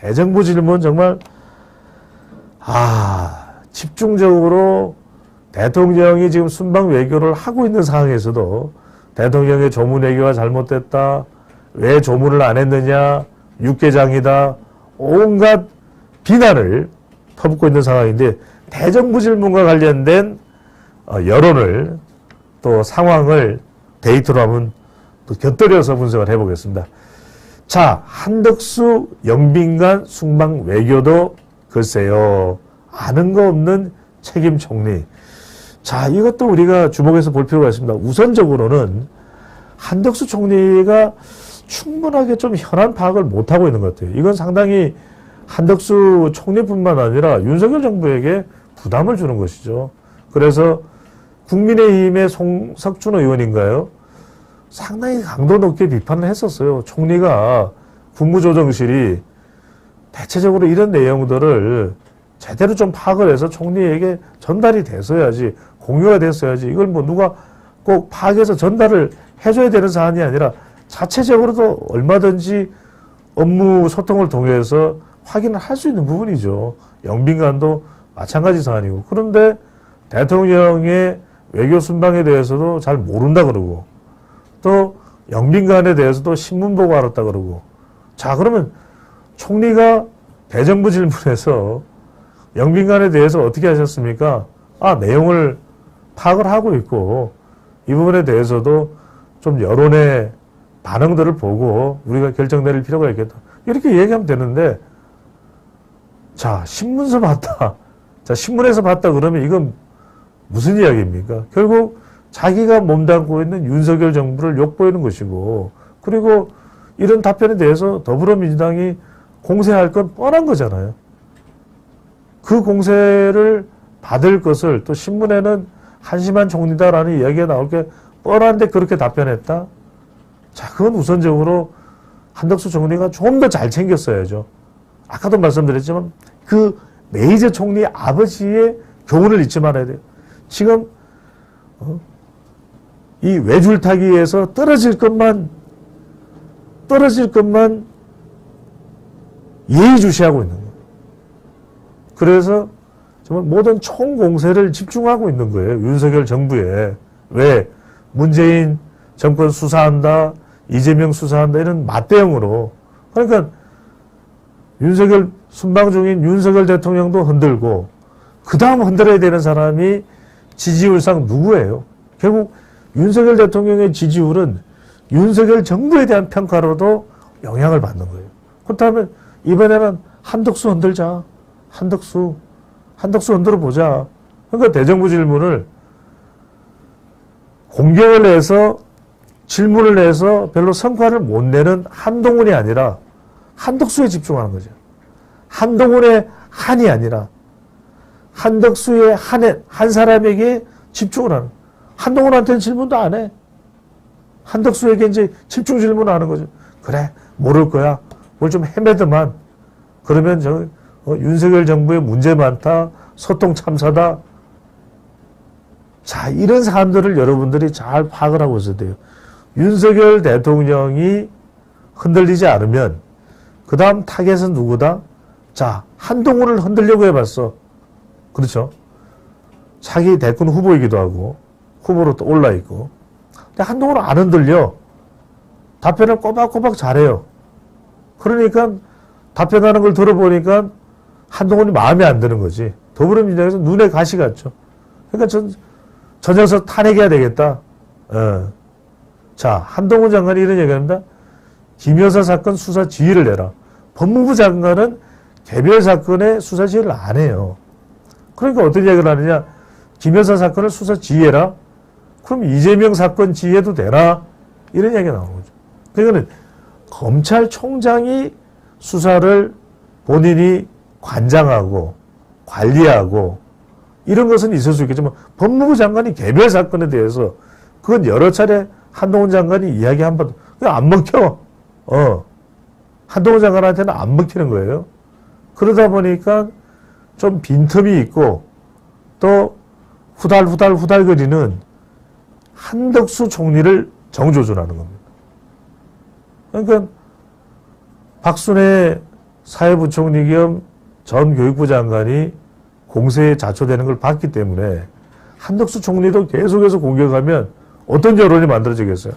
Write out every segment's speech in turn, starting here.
대정부 질문 정말 집중적으로 대통령이 지금 순방 외교를 하고 있는 상황에서도 대통령의 조문 외교가 잘못됐다. 왜 조문을 안 했느냐. 육개장이다. 온갖 비난을 퍼붓고 있는 상황인데 대정부 질문과 관련된 여론을 또 상황을 데이터로 한번 또 곁들여서 분석을 해보겠습니다. 자, 한덕수 영빈관 순방 외교도 글쎄요. 아는 거 없는 책임 총리. 자, 이것도 우리가 주목해서 볼 필요가 있습니다. 우선적으로는 한덕수 총리가 충분하게 좀 현안 파악을 못하고 있는 것 같아요. 이건 상당히 한덕수 총리뿐만 아니라 윤석열 정부에게 부담을 주는 것이죠. 그래서 국민의힘의 송석준 의원인가요? 상당히 강도 높게 비판을 했었어요. 총리가 국무조정실이 대체적으로 이런 내용들을 제대로 좀 파악을 해서 총리에게 전달이 됐어야지, 공유가 됐어야지. 이걸 뭐 누가 꼭 파악해서 전달을 해줘야 되는 사안이 아니라 자체적으로도 얼마든지 업무 소통을 통해서 확인을 할 수 있는 부분이죠. 영빈관도 마찬가지 사안이고. 그런데 대통령의 외교 순방에 대해서도 잘 모른다 그러고 또 영빈관에 대해서도 신문 보고 알았다 그러고. 자, 그러면 총리가 대정부 질문에서 영빈관에 대해서 어떻게 하셨습니까? 내용을 파악을 하고 있고 이 부분에 대해서도 좀 여론의 반응들을 보고 우리가 결정 내릴 필요가 있겠다. 이렇게 얘기하면 되는데, 자, 신문서 봤다. 자, 신문에서 봤다 그러면 이건 무슨 이야기입니까? 결국 자기가 몸담고 있는 윤석열 정부를 욕보이는 것이고, 그리고 이런 답변에 대해서 더불어민주당이 공세할 건 뻔한 거잖아요. 그 공세를 받을 것을 또 신문에는 한심한 총리다라는 이야기가 나올 게 뻔한데 그렇게 답변했다? 자, 그건 우선적으로 한덕수 총리가 좀 더 잘 챙겼어야죠. 아까도 말씀드렸지만 그 메이저 총리 아버지의 교훈을 잊지 말아야 돼요. 지금 이 외줄타기에서 떨어질 것만 예의주시하고 있는 거예요. 그래서 정말 모든 총공세를 집중하고 있는 거예요. 윤석열 정부에. 왜? 문재인 정권 수사한다, 이재명 수사한다, 이런 맞대응으로. 그러니까 윤석열 순방 중인 윤석열 대통령도 흔들고 그 다음 흔들어야 되는 사람이 지지율상 누구예요? 결국 윤석열 대통령의 지지율은 윤석열 정부에 대한 평가로도 영향을 받는 거예요. 그렇다면 이번에는 한덕수 흔들자. 한덕수 흔들어 보자. 그러니까 대정부 질문을 공격을 해서 질문을 해서 별로 성과를 못 내는 한동훈이 아니라 한덕수에 집중하는 거죠. 한동훈의 한이 아니라 한덕수의 한 사람에게 집중을 하는. 한동훈한테는 질문도 안 해. 한덕수에게 이제 집중 질문을 하는 거죠. 그래, 모를 거야. 뭘 좀 헤매더만. 그러면 윤석열 정부에 문제 많다. 소통 참사다. 자, 이런 사안들을 여러분들이 잘 파악을 하고 있어야 돼요. 윤석열 대통령이 흔들리지 않으면 그 다음 타겟은 누구다? 자, 한동훈을 흔들려고 해봤어. 그렇죠? 자기 대권 후보이기도 하고 후보로 또 올라있고. 근데 한동훈은 안 흔들려. 답변을 꼬박꼬박 잘해요. 그러니까 답변하는 걸 들어보니까 한동훈이 마음에 안 드는 거지. 더불어민주당에서 눈에 가시 같죠. 그러니까 저 녀석 탄핵해야 되겠다. 자, 한동훈 장관이 이런 얘기합니다. 김여사 사건 수사 지휘를 내라. 법무부 장관은 개별 사건의 수사 지휘를 안 해요. 그러니까 어떤 얘기를 하느냐. 김여사 사건을 수사 지휘해라. 그럼 이재명 사건 지휘해도 되나? 이런 얘기가 나오는 거죠. 그러니까 검찰총장이 수사를 본인이 관장하고 관리하고 이런 것은 있을 수 있겠지만 법무부 장관이 개별 사건에 대해서 그건 여러 차례 한동훈 장관이 이야기 한 번, 그냥 안 먹혀. 한동훈 장관한테는 안 먹히는 거예요. 그러다 보니까 좀 빈틈이 있고 또 후달거리는 한덕수 총리를 정조준하는 겁니다. 그러니까 박순애 사회부총리 겸 전 교육부 장관이 공세에 자초되는 걸 봤기 때문에 한덕수 총리도 계속해서 공격하면 어떤 여론이 만들어지겠어요?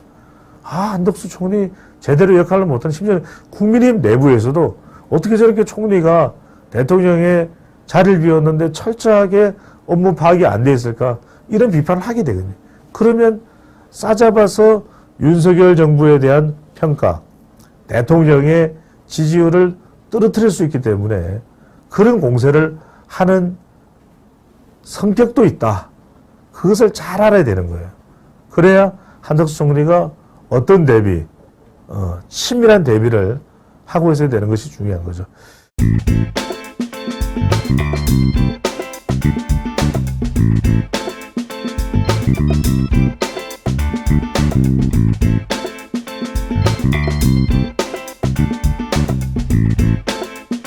한덕수 총리 제대로 역할을 못하는, 심지어 국민의힘 내부에서도 어떻게 저렇게 총리가 대통령의 자리를 비웠는데 철저하게 업무 파악이 안 돼 있을까? 이런 비판을 하게 되거든요. 그러면 싸잡아서 윤석열 정부에 대한 평가, 대통령의 지지율을 떨어뜨릴 수 있기 때문에 그런 공세를 하는 성격도 있다. 그것을 잘 알아야 되는 거예요. 그래야 한덕수 총리가 어떤 대비, 친밀한 대비를 하고 있어야 되는 것이 중요한 거죠.